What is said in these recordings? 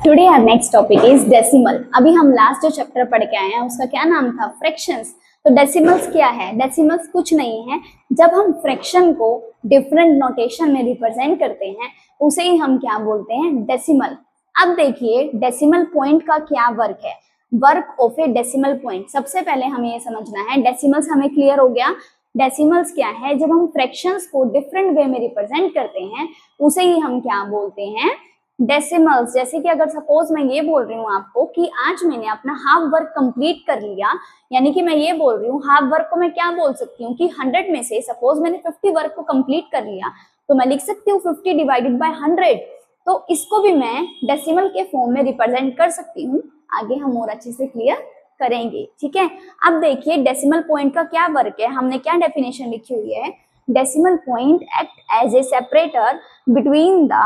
Today our next topic is decimal. अभी हम last जो चैप्टर पढ़ के आए हैं उसका क्या नाम था? फ्रैक्शंस। तो डेसिमल्स क्या है? डेसिमल्स कुछ नहीं है, जब हम फ्रैक्शन को डिफरेंट नोटेशन में रिप्रेजेंट करते हैं उसे ही हम क्या बोलते हैं? डेसिमल। अब देखिए डेसिमल पॉइंट का क्या वर्क है। Work of A decimal point, सबसे पहले हमें ये समझना है। डेसिमल्स हमें क्लियर हो गया। डेसिमल्स क्या है? जब हम फ्रैक्शंस को डिफरेंट वे में रिप्रेजेंट करते हैं उसे ही हम क्या बोलते हैं? डेसिमल्स। जैसे कि अगर सपोज मैं ये बोल रही हूँ आपको कि आज मैंने अपना हाफ वर्क कंप्लीट कर लिया, यानी कि मैं ये बोल रही हूँ हाफ वर्क को मैं क्या बोल सकती हूँ कि 100 में से सपोज मैंने 50 वर्क को कंप्लीट कर लिया, तो मैं लिख सकती हूँ 50 डिवाइडेड बाय 100। तो इसको भी मैं डेसिमल के फॉर्म में रिप्रेजेंट कर सकती हूँ। आगे हम और अच्छे से क्लियर करेंगे, ठीक है। अब देखिए डेसिमल पॉइंट का क्या वर्क है, हमने क्या डेफिनेशन लिखी हुई है। Decimal point act as a separator between the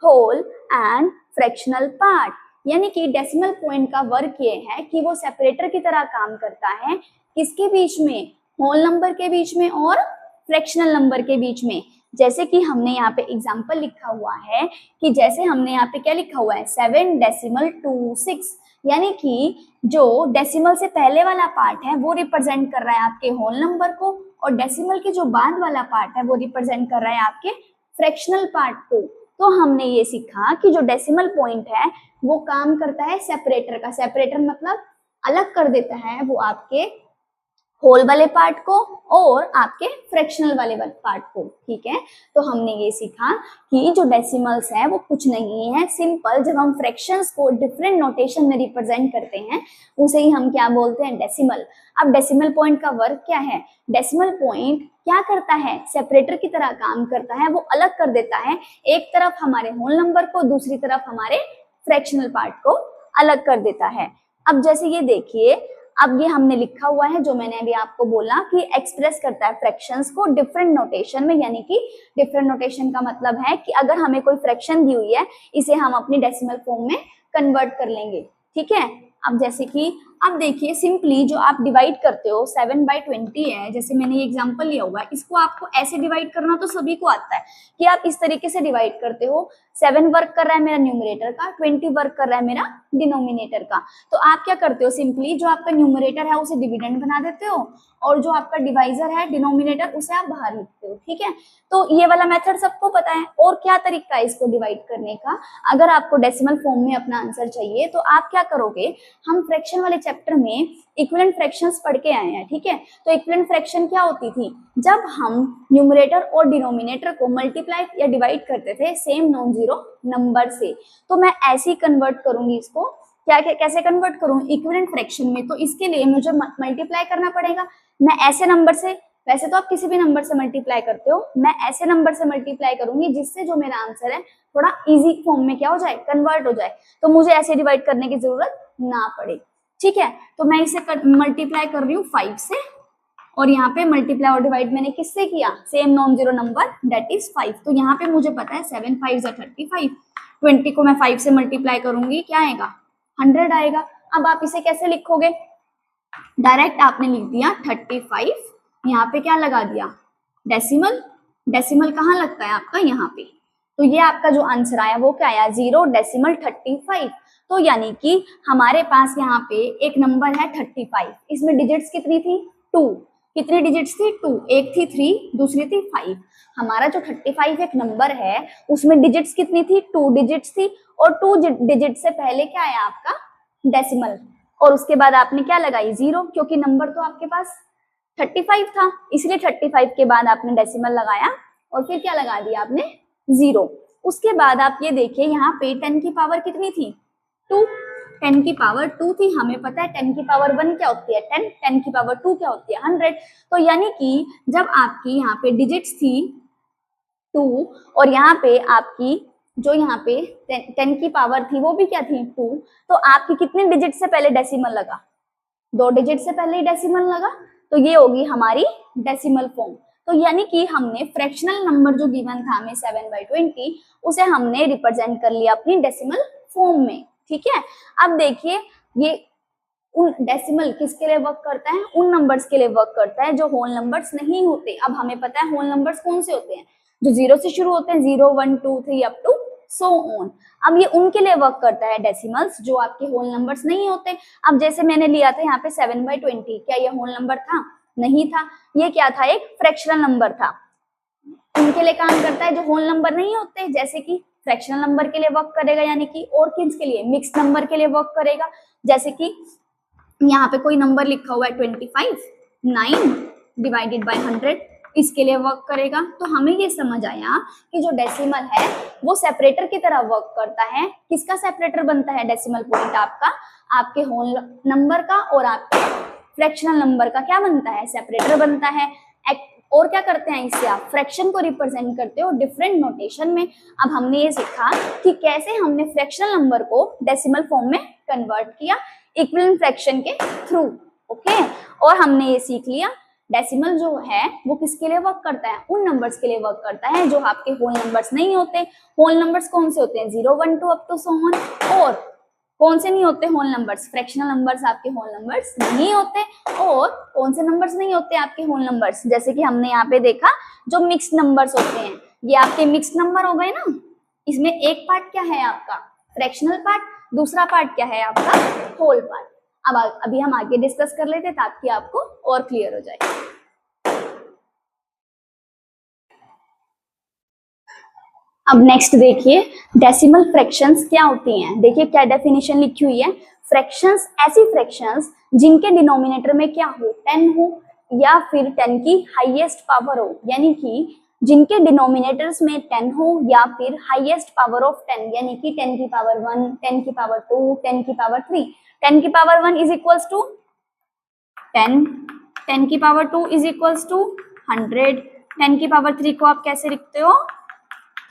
whole and fractional part, यानी कि डेसिमल पॉइंट का वर्क ये है कि वो सेपरेटर की तरह काम करता है। किसके बीच में? होल नंबर के बीच में और फ्रैक्शनल नंबर के बीच में। जैसे कि हमने यहाँ पे एग्जांपल लिखा हुआ है कि जैसे हमने यहाँ पे क्या लिखा हुआ है 7.26, यानी कि जो डेसिमल से पहले वाला पार्ट है वो रिप्रेजेंट कर रहा है आपके होल नंबर को, और डेसिमल के जो बाद वाला पार्ट है वो रिप्रेजेंट कर रहा है आपके फ्रैक्शनल पार्ट को। तो हमने ये सीखा कि जो डेसिमल पॉइंट है वो काम करता है सेपरेटर का। सेपरेटर मतलब अलग कर देता है वो आपके होल वाले पार्ट को और आपके फ्रैक्शनल वाले पार्ट को, ठीक है। तो हमने ये सीखा कि जो डेसिमल्स है वो कुछ नहीं है, सिंपल जब हम फ्रैक्शंस को डिफरेंट नोटेशन में रिप्रेजेंट करते हैं उसे ही हम क्या बोलते हैं? डेसिमल। अब डेसिमल पॉइंट का वर्क क्या है? डेसिमल पॉइंट क्या करता है? सेपरेटर की तरह काम करता है, वो अलग कर देता है, एक तरफ हमारे होल नंबर को, दूसरी तरफ हमारे फ्रैक्शनल पार्ट को अलग कर देता है। अब जैसे ये देखिए, अब ये हमने लिखा हुआ है जो मैंने अभी आपको बोला कि एक्सप्रेस करता है फ्रैक्शंस को डिफरेंट नोटेशन में, यानी कि डिफरेंट नोटेशन का मतलब है कि अगर हमें कोई फ्रैक्शन दी हुई है इसे हम अपनी डेसिमल फॉर्म में कन्वर्ट कर लेंगे, ठीक है। अब जैसे कि अब देखिए सिंपली जो आप डिवाइड करते हो 7/20 है, जैसे मैंने ये एग्जांपल लिया हुआ है, इसको आपको ऐसे डिवाइड करना तो सभी को आता है कि आप इस तरीके से डिवाइड करते हो। 7 वर्क कर रहा है मेरा न्यूमरेटर का, 20 वर्क कर रहा है मेरा डिनोमिनेटर का। तो आप क्या करते हो? सिंपली जो आपका न्यूमरेटर है उसे डिविडेंड बना देते हो और जो आपका डिवाइजर है डिनोमिनेटर उसे आप बाहर लिखते हो, ठीक है। तो ये वाला मेथड सबको पता है। और क्या तरीका है इसको डिवाइड करने का? अगर आपको डेसिमल फॉर्म में अपना आंसर चाहिए तो आप क्या करोगे? हम फ्रैक्शन वाले चैप्टर में इक्विवेलेंट फ्रैक्शंस पढ़ के आए हैं, ठीक है। तो इक्विवेलेंट फ्रैक्शन क्या होती थी? जब हम न्यूमरेटर और डिनोमिनेटर को मल्टीप्लाई या डिवाइड करते थे सेम नॉन जीरो नंबर से। तो मैं ऐसे ही कन्वर्ट करूंगी इसको। क्या कैसे कन्वर्ट करूं इक्विवेलेंट फ्रैक्शन में? तो इसके लिए मुझे मल्टीप्लाई करना पड़ेगा। मैं ऐसे नंबर से, वैसे तो आप किसी भी नंबर से मल्टीप्लाई करते हो, मैं ऐसे नंबर से मल्टीप्लाई करूंगी जिससे जो मेरा आंसर है थोड़ा इजी फॉर्म में क्या हो जाए? कन्वर्ट हो जाए, तो मुझे ऐसे डिवाइड करने की जरूरत ना पड़े, ठीक है। तो मैं इसे मल्टीप्लाई कर रही हूँ 5 से, और यहाँ पे मल्टीप्लाई और डिवाइड मैंने किससे किया? Same non zero number that is 5। तो यहाँ पे मुझे पता है 7 5 35, 20 को मैं 5 से मल्टीप्लाई करूंगी, क्या आएगा? 100 आएगा। अब आप इसे कैसे लिखोगे? डायरेक्ट आपने लिख दिया 35, यहाँ पे क्या लगा दिया? डेसिमल। डेसिमल कहाँ लगता है आपका? यहाँ पे। तो ये आपका जो आंसर आया वो क्या आया? 0.35। तो यानी कि हमारे पास यहाँ पे एक नंबर है 35, इसमें डिजिट्स कितनी थी? 2। कितनी डिजिट्स थी? 2। एक थी 3, दूसरी थी 5। हमारा जो 35 एक नंबर है उसमें डिजिट्स कितनी थी? 2 डिजिट्स थी, और 2 डिजिट से पहले क्या आया आपका? डेसिमल। और उसके बाद आपने क्या लगाई? 0, क्योंकि नंबर तो आपके पास 35 था, इसलिए 35 के बाद आपने डेसिमल लगाया और फिर क्या लगा दिया आपने? 0। उसके बाद आप ये देखिए यहाँ पे 10 की पावर कितनी थी? 2। 10 की पावर 2 थी। हमें पता है 10 की पावर 1 क्या होती है? 10। 10 की पावर 2 क्या होती है? 100। तो यानी कि जब आपकी यहाँ पे डिजिट्स थी 2 और यहाँ पे आपकी जो यहाँ पे 10 की पावर थी वो भी क्या थी? 2। तो आपकी कितने डिजिट से पहले डेसिमल लगा? 2 डिजिट से पहले ही डेसिमल लगा। तो ये होगी हमारी डेसिमल फॉर्म। तो यानी कि हमने फ्रैक्शनल नंबर जो गिवन था हमें 7/20, उसे हमने रिप्रेजेंट कर लिया अपनी डेसिमल फॉर्म में, ठीक है। अब देखिए ये उन डेसिमल किसके लिए वर्क करता है? उन नंबर्स के लिए वर्क करता है जो होल नंबर्स नहीं होते। अब हमें पता है होल नंबर्स कौन से होते हैं? जो 0 से शुरू होते हैं, 0 1 2 3 अप टू सो ऑन। अब ये उनके लिए वर्क करता है डेसिमल्स जो आपके होल नंबर्स नहीं होते। अब जैसे मैंने लिया था यहाँ पे 7/20, क्या ये होल नंबर था? नहीं था, ये क्या था? एक फ्रैक्शनल नंबर था। उनके लिए काम करता है जो होल नंबर नहीं होते, जैसे कि फ्रैक्शनल नंबर के लिए वर्क करेगा, यानी कि और किस के लिए? मिक्स्ड नंबर के लिए वर्क करेगा। जैसे कि यहाँ पे कोई नंबर लिखा हुआ है 25, 9 डिवाइडेड बाय 100, इसके लिए वर्क करेगा। तो हमें ये समझ आया कि जो डेसिमल है वो सेपरेटर की तरह वर्क करता है। किसका सेपरेटर बनता है डेसिमल पॉइंट? आपका, आपके होल नंबर का और आपके फ्रैक्शनल नंबर का क्या बनता है? सेपरेटर बनता है। और क्या करते हैं? इससे आप फ्रैक्शन को रिप्रेजेंट करते हो डिफरेंट नोटेशन में। अब हमने ये सीखा कि कैसे हमने फ्रैक्शनल नंबर को डेसिमल फॉर्म में कन्वर्ट किया इक्विवेलेंट फ्रैक्शन के थ्रू। ओके, और हमने ये सीख लिया डेसिमल जो है वो किसके लिए वर्क करता है? उन नंबर्स के लिए वर्क करता है जो आपके होल नंबर्स नहीं होते। होल नंबर्स कौन से होते हैं? 0 1 2 अप टू सो ऑन। और कौन से नहीं होते होल नंबर्स? फ्रैक्शनल नंबर्स आपके होल नंबर्स नहीं होते। और कौन से नंबर्स नहीं होते आपके होल नंबर्स? जैसे कि हमने यहाँ पे देखा जो मिक्स्ड नंबर्स होते हैं, ये आपके मिक्स्ड नंबर हो गए ना। इसमें एक पार्ट क्या है आपका? फ्रैक्शनल पार्ट, दूसरा पार्ट क्या है आपका? Whole part. अब अभी हम आगे डिस्कस कर लेते हैं ताकि आपको और क्लियर हो जाए। अब नेक्स्ट देखिए डेसिमल फ्रैक्शंस क्या होती हैं। देखिए क्या डेफिनेशन लिखी हुई है। फ्रैक्शंस ऐसी फ्रैक्शंस जिनके डिनोमिनेटर में क्या हो? 10 हो या फिर 10 की हाईएस्ट पावर हो, यानी कि जिनके डिनोमिनेटर्स में 10 हो या फिर हाईएस्ट पावर ऑफ 10, यानी कि 10 की पावर 1, 10 की पावर 2, 10 की पावर 3। 10 की पावर 1 इज इक्वल्स टू 10, 10 की पावर 2 इज इक्वल्स टू 100, 10 की पावर 3 को आप कैसे लिखते हो?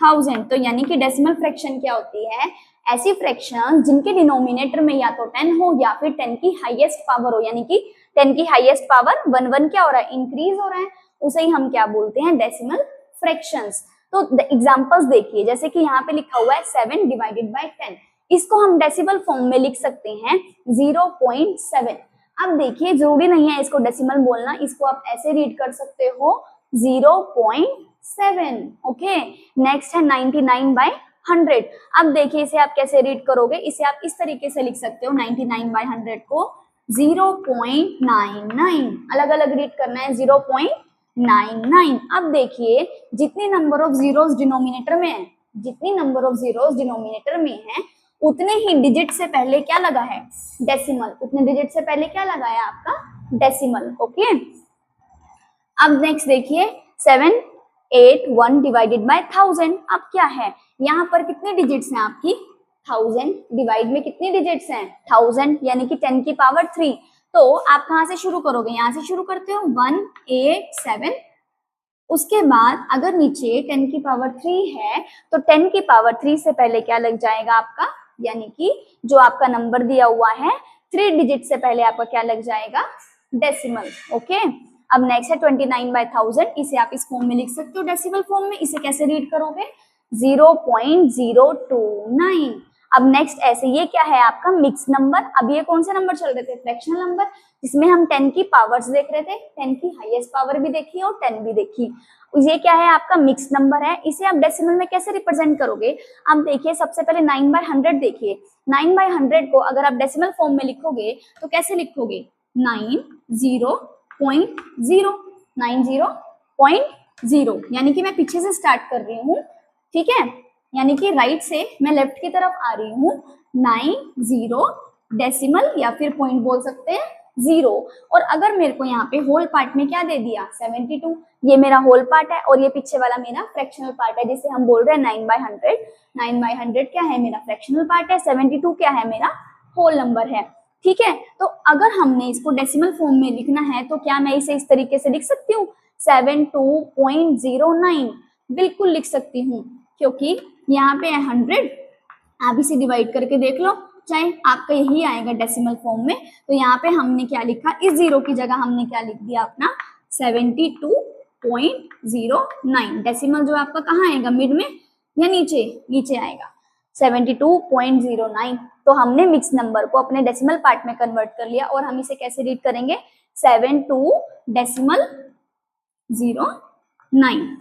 1000। तो यानी कि डेसिमल फ्रैक्शन क्या होती है? ऐसी फ्रैक्शन जिनके डिनोमिनेटर में या तो 10 हो या फिर 10 की हाईएस्ट पावर हो, यानी कि 10 की हाईएस्ट पावर 1 1 क्या हो रहा है? इंक्रीज हो रहा है, उसे ही हम क्या बोलते हैं? Decimal fractions. तो एग्जांपल्स देखिए, जैसे कि यहाँ पे लिखा हुआ है 7 डिवाइडेड बाय 10, इसको हम डेसिमल फॉर्म में लिख सकते हैं 0.7। अब देखिए जरूरी नहीं है इसको डेसिमल बोलना, इसको आप ऐसे रीड कर सकते हो 0.7। ओके, नेक्स्ट है 99/100। अब देखिए इसे आप कैसे रीड करोगे? इसे आप इस तरीके से लिख सकते हो 99/100 को 0.99, अलग अलग रीड करना है 0.99। अब देखिए जितनी नंबर ऑफ जीरोस डिनोमिनेटर में है, जितनी नंबर ऑफ जीरोस डिनोमिनेटर में है उतने ही डिजिट से पहले क्या लगा है? डेसिमल। उतने डिजिट से पहले क्या लगा है आपका? डेसिमल। ओके, अब नेक्स्ट देखिए 781 डिवाइडेड बाय 1000। अब क्या है यहाँ पर? कितने डिजिट्स हैं आपकी? 1000 डिवाइड में कितने डिजिट्स हैं? 1000, यानी कि 10 की पावर 3। तो आप कहाँ से शुरू करोगे? यहाँ से शुरू करते हो 187। उसके बाद अगर नीचे 10 की पावर 3 है तो 10 की पावर 3 से पहले क्या लग जाएगा आपका? यानी कि जो आपका नंबर दिया हुआ है 3 डिजिट से पहले आपका क्या लग जाएगा? डेसिमल। ओके, अब नेक्स्ट है 29/1000, इसे आप इस फॉर्म में लिख सकते हो डेसिमल फॉर्म में। इसे कैसे रीड करोगे? 0.029। अब नेक्स्ट ऐसे, ये क्या है आपका? Mix number. अब ये कौन से नंबर चल रहे थे? फ्रैक्शनल नंबर, जिसमें हम 10 की पावर्स देख रहे थे, 10 की हाईएस्ट पावर भी देखी और 10 भी देखी। ये क्या है आपका? मिक्स नंबर है। इसे आप डेसिमल में कैसे रिप्रेजेंट करोगे? अब देखिए सबसे पहले 9/100 देखिए, 9/100 को अगर आप डेसिमल फॉर्म में लिखोगे तो कैसे लिखोगे? 90.0, 90.0, यानी कि मैं पीछे से स्टार्ट कर रही हूँ, ठीक है, यानी कि राइट से मैं लेफ्ट की तरफ आ रही हूँ। 90 डेसिमल या फिर पॉइंट बोल सकते हैं 0। और अगर मेरे को यहाँ पे होल पार्ट में क्या दे दिया? 72, ये मेरा होल पार्ट है और ये पीछे वाला मेरा फ्रैक्शनल पार्ट है, जिसे हम बोल रहे हैं 9/100। 9/100 क्या है? मेरा फ्रैक्शनल पार्ट है। 72 क्या है? मेरा होल नंबर है। ठीक है, तो अगर हमने इसको डेसिमल फॉर्म में लिखना है तो क्या मैं इसे इस तरीके से लिख सकती हूँ? 72.09 बिल्कुल लिख सकती हूँ, क्योंकि यहाँ पे है 100। आप इसे डिवाइड करके देख लो, चाहे आपका यही आएगा डेसिमल फॉर्म में। तो यहाँ पे हमने क्या लिखा? इस जीरो की जगह हमने क्या लिख दिया अपना? 72.09। डेसिमल जो आपका कहाँ आएगा? मिड में या नीचे? नीचे आएगा 72.09। तो हमने मिक्स नंबर को अपने डेसिमल पार्ट में कन्वर्ट कर लिया। और हम इसे कैसे रीड करेंगे? 72.09।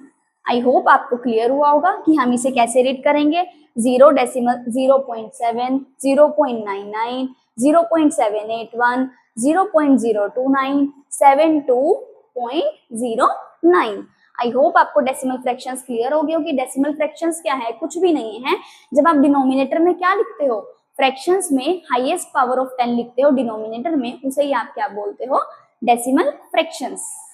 आई होप आपको क्लियर हुआ होगा कि हम इसे कैसे रीड करेंगे। 0 डेसिमल 0.7, 0.99, 0.781, 0.029, 72.09। आई होप आपको डेसिमल फ्रैक्शंस क्लियर हो गए हो कि डेसिमल फ्रैक्शंस क्या है, कुछ भी नहीं है। जब आप डिनोमिनेटर में क्या लिखते हो, फ्रैक्शंस में हाईएस्ट पावर ऑफ 10 लिखते हो डिनोमिनेटर में, उसे ही आप क्या बोलते हो, डेसिमल फ्रैक्शंस।